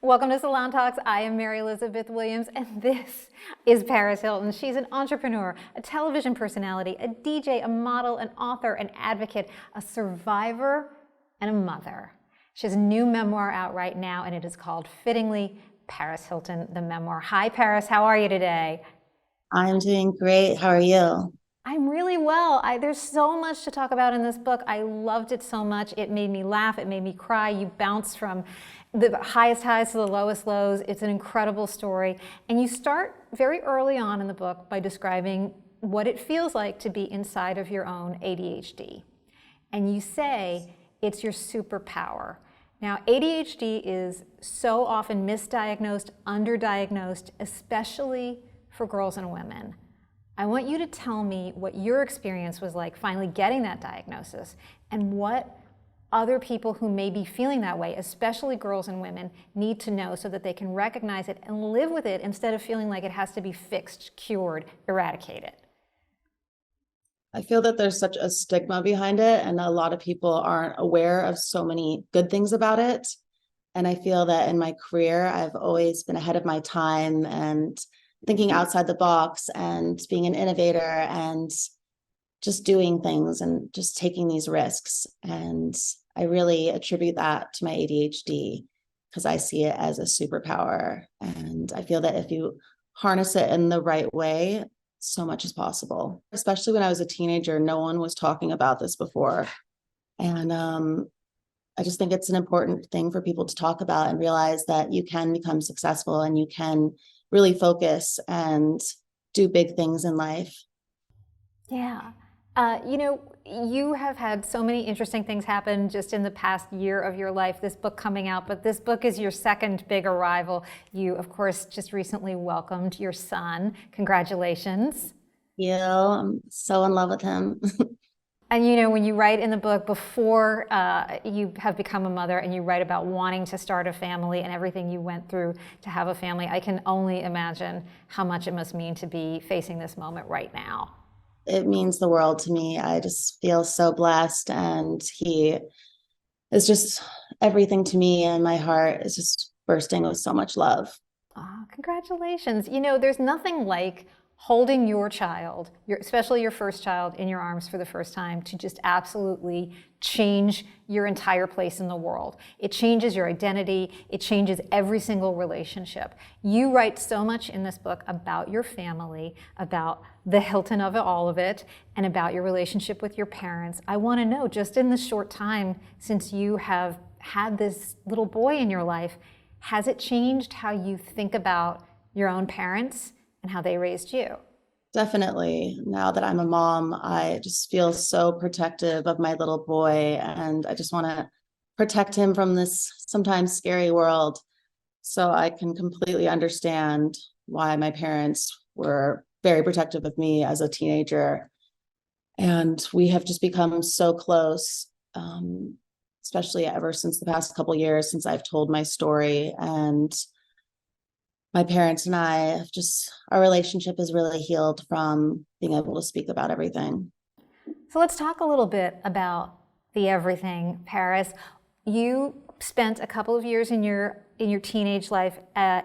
Welcome to Salon Talks. I am Mary Elizabeth Williams, and this is Paris Hilton. She's an entrepreneur, a television personality, a DJ, a model, an author, an advocate, a survivor, and a mother. She has a new memoir out right now, and it is called, fittingly, Paris Hilton, the Memoir. Hi, Paris. How are you today? I'm doing great. How are you? I'm really well. There's so much to talk about in this book. I loved it so much. It made me laugh. It made me cry. You bounce from the highest highs to the lowest lows. It's an incredible story. And you start very early on in the book by describing what it feels like to be inside of your own ADHD. And you say it's your superpower. Now, ADHD is so often misdiagnosed, underdiagnosed, especially for girls and women. I want you to tell me what your experience was like finally getting that diagnosis and what other people who may be feeling that way, especially girls and women, need to know so that they can recognize it and live with it instead of feeling like it has to be fixed, cured, eradicated. I feel that there's such a stigma behind it, and a lot of people aren't aware of so many good things about it. And I feel that in my career, I've always been ahead of my time and thinking outside the box and being an innovator and just doing things and just taking these risks. And I really attribute that to my ADHD because I see it as a superpower. And I feel that if you harness it in the right way, so much is possible. Especially when I was a teenager, no one was talking about this before. And I just think it's an important thing for people to talk about and realize that you can become successful and you can really focus and do big things in life. Yeah. You have had so many interesting things happen just in the past year of your life, this book coming out, but this book is your second big arrival. You, of course, just recently welcomed your son. Congratulations. I'm so in love with him. And when you write in the book before you have become a mother and you write about wanting to start a family and everything you went through to have a family, I can only imagine how much it must mean to be facing this moment right now. It means the world to me. I just feel so blessed, and he is just everything to me, and my heart is just bursting with so much love. Oh, congratulations. There's nothing like holding your child, especially your first child, in your arms for the first time to just absolutely change your entire place in the world. It changes your identity. It changes every single relationship. You write so much in this book about your family, about the Hilton of all of it, and about your relationship with your parents. I want to know, just in the short time since you have had this little boy in your life, has it changed how you think about your own parents and how they raised you? Definitely. Now that I'm a mom, I just feel so protective of my little boy, and I just want to protect him from this sometimes scary world. So I can completely understand why my parents were very protective of me as a teenager. And we have just become so close, especially ever since the past couple of years since I've told my story. And my parents and I have our relationship is really healed from being able to speak about everything. So let's talk a little bit about the everything, Paris. You spent a couple of years in your teenage life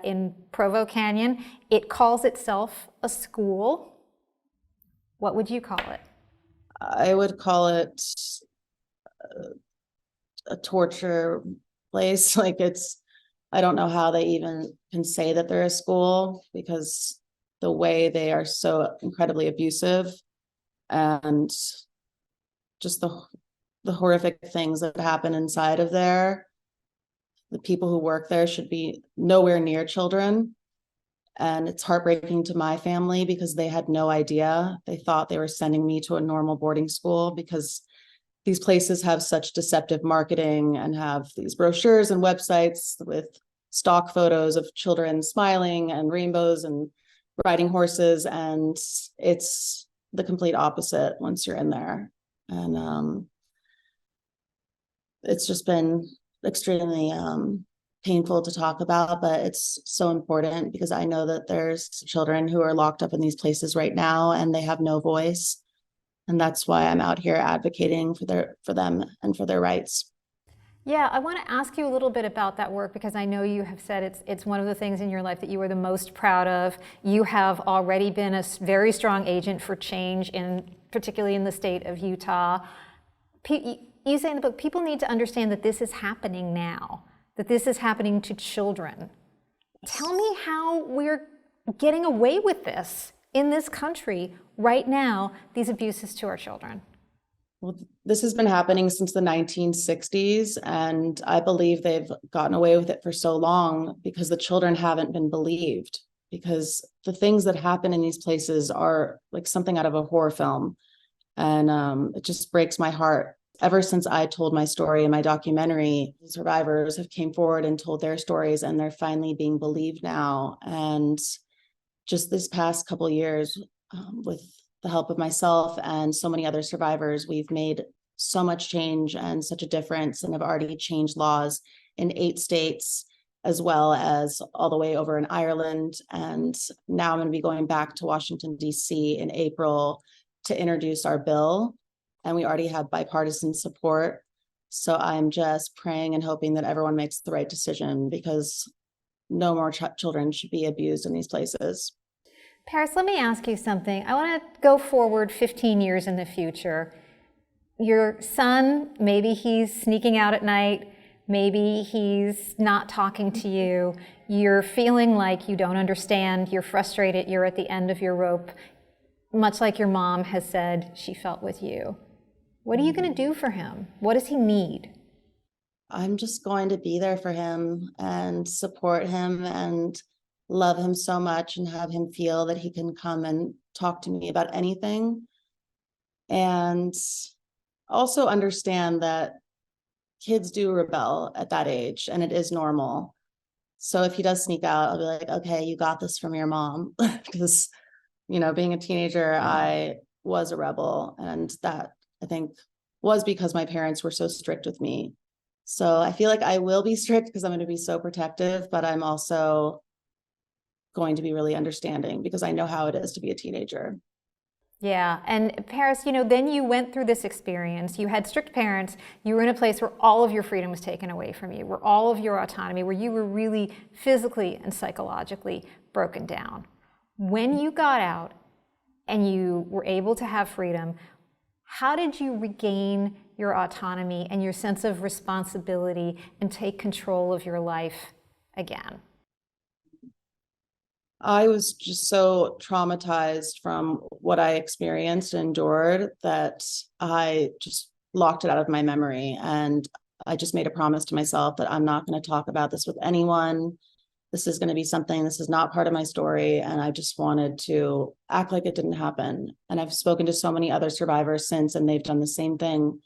in Provo Canyon. It calls itself a school. What would you call it? I would call it a torture place. I don't know how they even can say that they're a school because the way they are so incredibly abusive and just the horrific things that happen inside of there. The people who work there should be nowhere near children. And it's heartbreaking to my family because they had no idea. They thought they were sending me to a normal boarding school because these places have such deceptive marketing and have these brochures and websites with stock photos of children smiling and rainbows and riding horses. And it's the complete opposite once you're in there. And it's just been extremely painful to talk about, but it's so important because I know that there's children who are locked up in these places right now and they have no voice. And that's why I'm out here advocating for them and for their rights. Yeah, I want to ask you a little bit about that work because I know you have said it's one of the things in your life that you are the most proud of. You have already been a very strong agent for change particularly in the state of Utah. You say in the book, people need to understand that this is happening now, that this is happening to children. Tell me how we're getting away with this in this country right now, these abuses to our children. Well, this has been happening since the 1960s, and I believe they've gotten away with it for so long because the children haven't been believed, because the things that happen in these places are like something out of a horror film. And it just breaks my heart. Ever since I told my story in my documentary, survivors have came forward and told their stories, and they're finally being believed now. And just this past couple of years, with the help of myself and so many other survivors, we've made so much change and such a difference, and have already changed laws in 8 states, as well as all the way over in Ireland. And now I'm going to be going back to Washington, D.C. in April to introduce our bill. And we already have bipartisan support. So I'm just praying and hoping that everyone makes the right decision, because no more children should be abused in these places. Paris, let me ask you something. I want to go forward 15 years in the future. Your son, maybe he's sneaking out at night, maybe he's not talking to you, you're feeling like you don't understand, you're frustrated, you're at the end of your rope, much like your mom has said she felt with you. What are you going to do for him? What does he need? I'm just going to be there for him and support him and love him so much, and have him feel that he can come and talk to me about anything. And also understand that kids do rebel at that age, and it is normal. So if he does sneak out, I'll be like, okay, you got this from your mom. Because, being a teenager, I was a rebel, and that, I think, was because my parents were so strict with me. So I feel like I will be strict because I'm going to be so protective, but I'm also going to be really understanding because I know how it is to be a teenager. Yeah, and Paris, then you went through this experience. You had strict parents. You were in a place where all of your freedom was taken away from you, where all of your autonomy, where you were really physically and psychologically broken down. When you got out and you were able to have freedom, how did you regain your autonomy and your sense of responsibility and take control of your life again? I was just so traumatized from what I experienced and endured that I just locked it out of my memory. And I just made a promise to myself that I'm not going to talk about this with anyone. This is going to be something, this is not part of my story. And I just wanted to act like it didn't happen. And I've spoken to so many other survivors since, and they've done the same thing,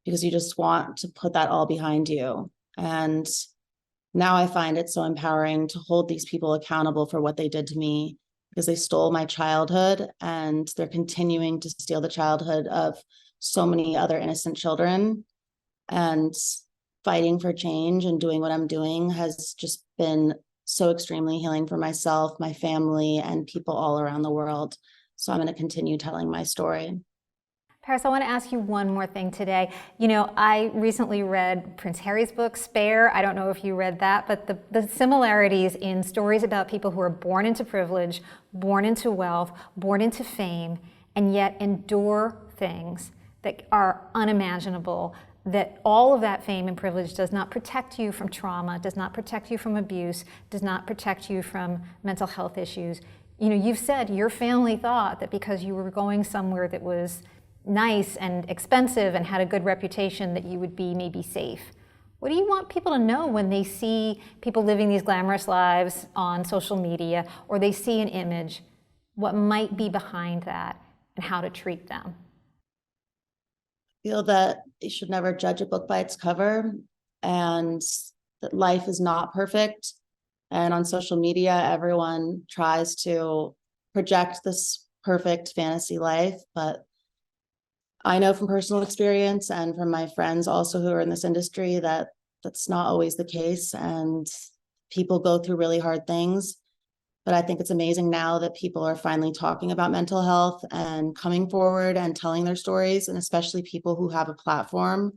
because you just want to put that all behind you. And now I find it so empowering to hold these people accountable for what they did to me, because they stole my childhood, and they're continuing to steal the childhood of so many other innocent children. And fighting for change and doing what I'm doing has just been so extremely healing for myself, my family, and people all around the world. So I'm going to continue telling my story. Paris, I want to ask you one more thing today. I recently read Prince Harry's book, Spare. I don't know if you read that, but the similarities in stories about people who are born into privilege, born into wealth, born into fame, and yet endure things that are unimaginable, that all of that fame and privilege does not protect you from trauma, does not protect you from abuse, does not protect you from mental health issues. You've said your family thought that because you were going somewhere that was nice and expensive and had a good reputation that you would be maybe safe. What do you want people to know when they see people living these glamorous lives on social media, or they see an image, what might be behind that and how to treat them? I feel that you should never judge a book by its cover, and that life is not perfect. And on social media, everyone tries to project this perfect fantasy life, but I know from personal experience and from my friends also who are in this industry that that's not always the case, and people go through really hard things. But I think it's amazing now that people are finally talking about mental health and coming forward and telling their stories, and especially people who have a platform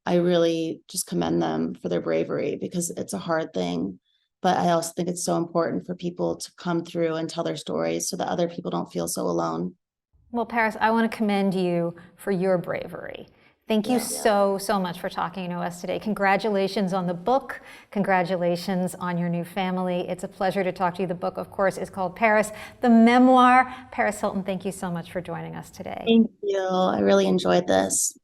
I really just commend them for their bravery, because it's a hard thing. But I also think it's so important for people to come through and tell their stories so that other people don't feel so alone. Well, Paris, I want to commend you for your bravery. Thank you so much for talking to us today. Congratulations on the book. Congratulations on your new family. It's a pleasure to talk to you. The book, of course, is called Paris, the Memoir. Paris Hilton, thank you so much for joining us today. Thank you. I really enjoyed this.